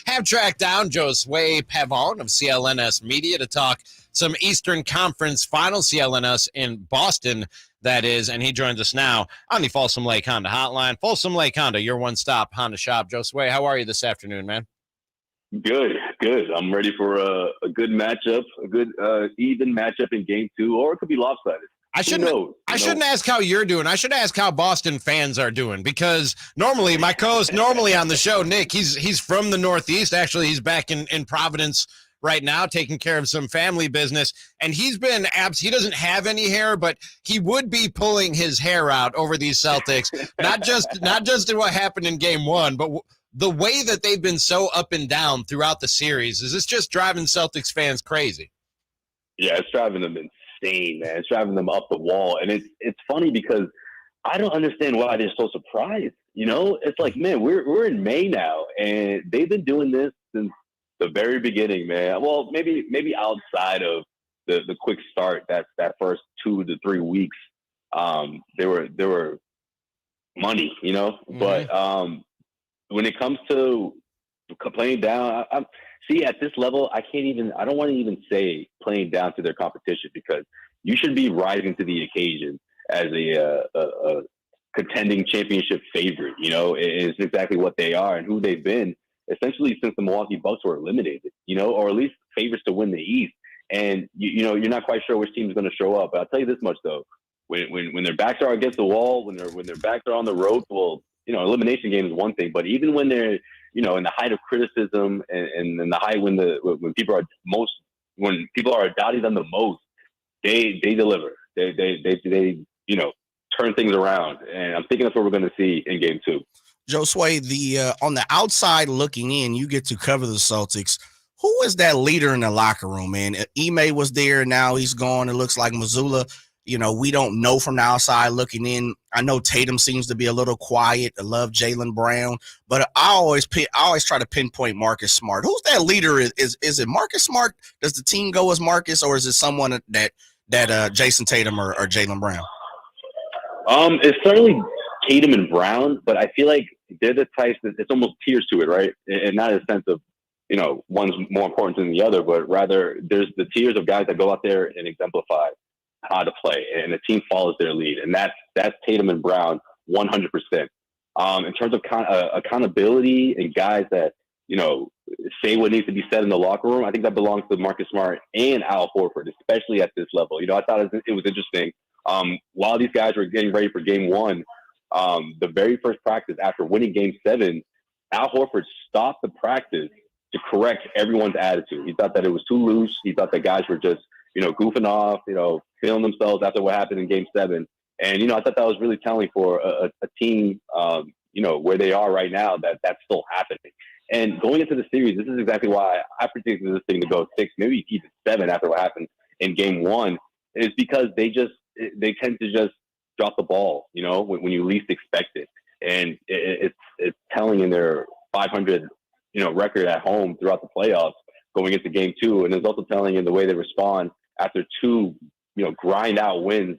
Have tracked down Josue Pavón of CLNS Media to talk some Eastern Conference Finals, CLNS in Boston, that is, and he joins us now on the Folsom Lake Honda Hotline. Folsom Lake Honda, your one-stop Honda shop. Josue, how are you this afternoon, man? Good. I'm ready for a good matchup, a good even matchup in Game 2, or it could be lopsided. I shouldn't ask how you're doing. I should ask how Boston fans are doing, because normally my co-host on the show, Nick, he's from the Northeast. Actually, he's back in Providence right now taking care of some family business, and he doesn't have any hair, but he would be pulling his hair out over these Celtics. not just in what happened in Game 1, but the way that they've been so up and down throughout the series. Is this just driving Celtics fans crazy? Yeah, it's driving them insane, man. It's driving them up the wall. And it's funny because I don't understand why they're so surprised. You know, it's like, man, we're in May now, and they've been doing this since the very beginning, man. Well, maybe outside of the quick start, that first 2 to 3 weeks, they were money, you know. Mm-hmm. But when it comes to playing down, see, at this level, I don't want to even say playing down to their competition, because you should be rising to the occasion as a contending championship favorite. You know, it's exactly what they are and who they've been essentially since the Milwaukee Bucks were eliminated, you know, or at least favorites to win the East. And, you know, you're not quite sure which team is going to show up. But I'll tell you this much, though. When their backs are against the wall, when their backs are on the road, well, you know, elimination game is one thing, but even when they're, you know, in the height of criticism and in the height when people are doubting them the most, they deliver. They you know, turn things around, and I'm thinking that's what we're going to see in Game 2. Josue, on the outside looking in, you get to cover the Celtics. Who is that leader in the locker room, man? Ime was there, now he's gone. It looks like Mazzulla. You know, we don't know from the outside looking in. I know Tatum seems to be a little quiet. I love Jaylen Brown, but I always try to pinpoint Marcus Smart. Who's that leader? Is it Marcus Smart? Does the team go as Marcus, or is it someone that Jason Tatum or Jaylen Brown? It's certainly Tatum and Brown, but I feel like they're the types that it's almost tiers to it, right? And not in a sense of, you know, one's more important than the other, but rather there's the tiers of guys that go out there and exemplify how to play, and the team follows their lead, and that's Tatum and Brown 100%. In terms of accountability and guys that, you know, say what needs to be said in the locker room, I think that belongs to Marcus Smart and Al Horford, especially at this level. You know, I thought it was interesting. While these guys were getting ready for Game 1, the very first practice after winning Game 7, Al Horford stopped the practice to correct everyone's attitude. He thought that it was too loose. He thought that guys were just, you know, goofing off, you know, feeling themselves after what happened in Game 7. And, you know, I thought that was really telling for a team, you know, where they are right now, that's still happening. And going into the series, this is exactly why I predicted this thing to go 6, maybe even 7 after what happened in Game 1, is because they tend to just drop the ball, you know, when you least expect it. And it's telling in their 500, you know, record at home throughout the playoffs going into Game 2. And it's also telling in the way they respond after 2, you know, grind out wins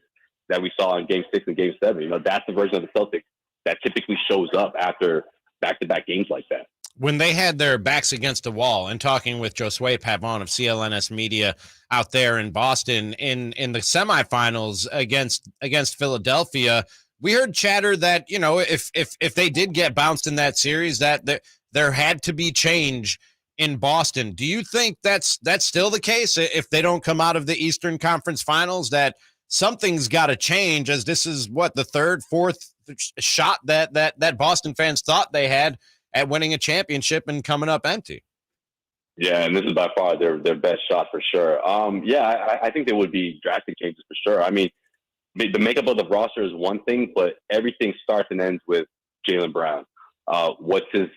that we saw in Game 6 and Game 7. You know, that's the version of the Celtics that typically shows up after back-to-back games like that. When they had their backs against the wall, and talking with Josue Pavón of CLNS Media out there in Boston in the semifinals against Philadelphia, we heard chatter that, you know, if they did get bounced in that series, that there had to be change in Boston. Do you think that's still the case if they don't come out of the Eastern Conference Finals, that something's got to change, as this is what the third, fourth shot that Boston fans thought they had at winning a championship and coming up empty? Yeah, and this is by far their best shot for sure. Yeah, I think there would be drastic changes for sure. I mean, the makeup of the roster is one thing, but everything starts and ends with Jaylen Brown. What's his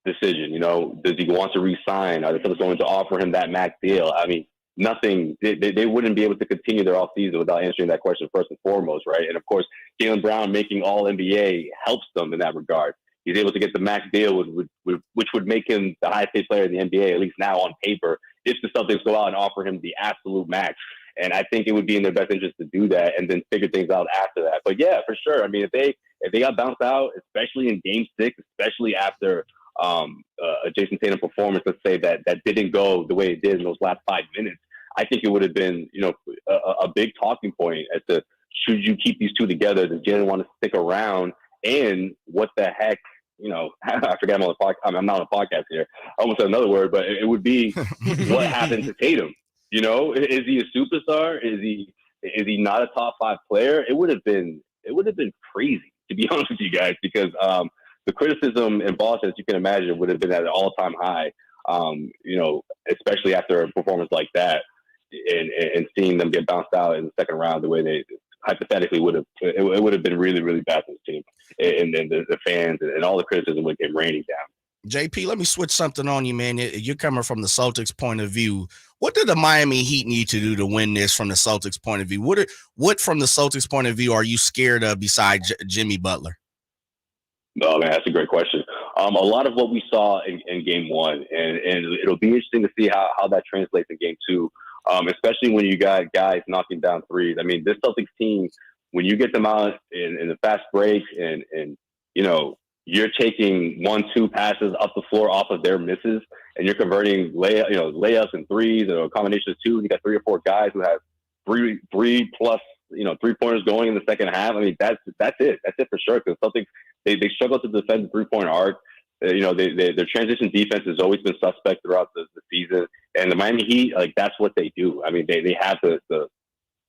decision? You know, does he want to re-sign? Are the Celtics going to offer him that max deal? I mean, nothing. They wouldn't be able to continue their offseason without answering that question first and foremost, right? And of course, Jaylen Brown making All-NBA helps them in that regard. He's able to get the max deal, which would make him the highest paid player in the NBA, at least now on paper, if the Celtics go out and offer him the absolute max. And I think it would be in their best interest to do that and then figure things out after that. But yeah, for sure. I mean, if they got bounced out, especially in Game 6, especially after a Jason Tatum performance, let's say that didn't go the way it did in those last 5 minutes, I think it would have been, a big talking point as to should you keep these two together? Does Jalen want to stick around? And what the heck, I forget I'm on the podcast. I'm not on a podcast here. I almost said another word, but it would be what happened to Tatum? Is he a superstar? Is he not a top 5 player? It would have been crazy, to be honest with you guys, because the criticism in Boston, as you can imagine, would have been at an all-time high. Especially after a performance like that, and seeing them get bounced out in the second round the way they hypothetically would have, it would have been really, really bad for the team, and then the fans and all the criticism would get raining down. JP, let me switch something on you, man. You're coming from the Celtics point of view. What do the Miami Heat need to do to win this from the Celtics point of view? What from the Celtics point of view are you scared of besides Jimmy Butler? Oh, man, that's a great question. A lot of what we saw in game 1, and it'll be interesting to see how that translates in game 2, especially when you got guys knocking down threes. I mean, this Celtics team, when you get them out in the fast breaks and you're taking 1-2 passes up the floor off of their misses, and you're converting layups and threes, or a combination of two, and you got 3 or 4 guys who have three plus 3-pointers going in the second half. I mean, that's it. That's it for sure. Because Celtics, they struggle to defend the 3-point arc. Their transition defense has always been suspect throughout the season. And the Miami Heat, that's what they do. I mean, they have the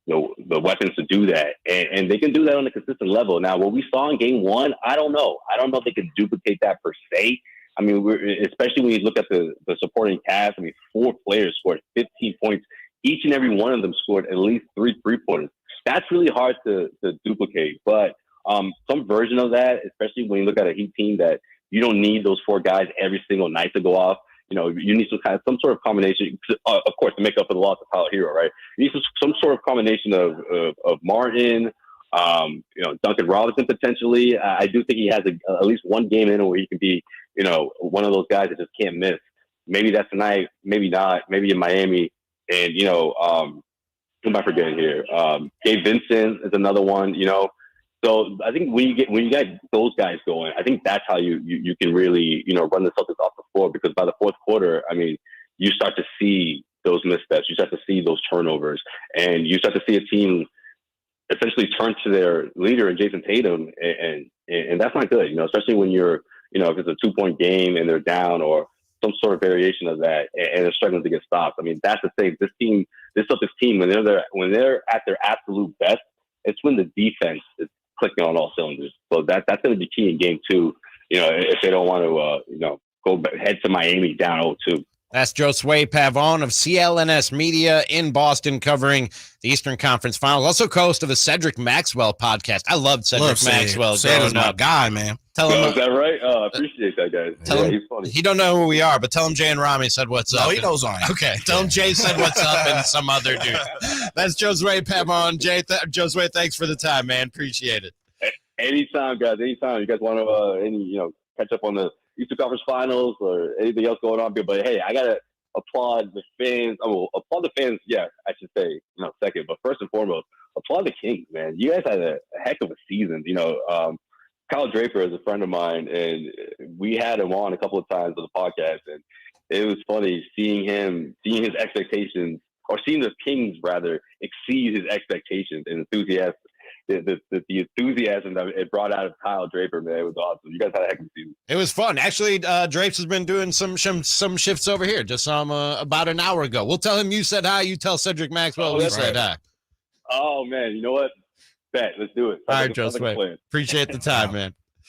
weapons to do that, and they can do that on a consistent level. Now, what we saw in game 1, I don't know if they can duplicate that per se. I mean, especially when you look at the supporting cast. I mean, 4 players scored 15 points. Each and every one of them scored at least 3 3-pointers. That's really hard to duplicate. But some version of that, especially when you look at a Heat team that you don't need those 4 guys every single night to go off. You need some sort of combination, of course, to make up for the loss of Tyler Hero, right? You need some sort of combination of Martin, Duncan Robinson potentially. I do think he has at least one game in where he can be, one of those guys that just can't miss. Maybe that's tonight, maybe not, maybe in Miami. And, who am I forgetting here? Gabe Vincent is another one, So I think when you get those guys going, I think that's how you can really, run the Celtics off the floor, because by the fourth quarter, I mean, you start to see those missteps, you start to see those turnovers, and you start to see a team essentially turn to their leader in Jason Tatum, and that's not good, especially when you're, if it's a 2-point game and they're down, or some sort of variation of that, and they're struggling to get stopped. I mean, that's the thing. This Celtics team, when they're at their absolute best, it's when the defense is clicking on all cylinders. So that's going to be key in game 2. If they don't want to, go head to Miami down 0-2. That's Josue Pavón of CLNS Media in Boston, covering the Eastern Conference Finals. Also host of the Cedric Maxwell podcast. I loved Cedric Maxwell. Cedric's my guy, man. Tell him, is that right? I appreciate that, guys. Tell him, he's funny. He don't know who we are, but tell him Jay and Rami said what's up. No, he knows I am. Okay, tell him Jay said what's up and some other dude. That's Josue Pavón. Josue, thanks for the time, man. Appreciate it. Anytime, guys. Anytime. You guys want to catch up on the Eastern Conference Finals or anything else going on? But hey, I gotta applaud the fans. I will applaud the fans. Yeah, I should say second. But first and foremost, applaud the Kings, man. You guys had a heck of a season. Kyle Draper is a friend of mine, and we had him on a couple of times on the podcast, and it was funny seeing his expectations, or seeing the Kings rather exceed his expectations and enthusiasm. The enthusiasm that it brought out of Kyle Draper, man, it was awesome. You guys had a heck of a season. It was fun. Actually, Drapes has been doing some shifts over here just about an hour ago. We'll tell him you said hi. You tell Cedric Maxwell we said hi. Oh, man. You know what? Bet. Let's do it. All right, Josue. Appreciate the time, man.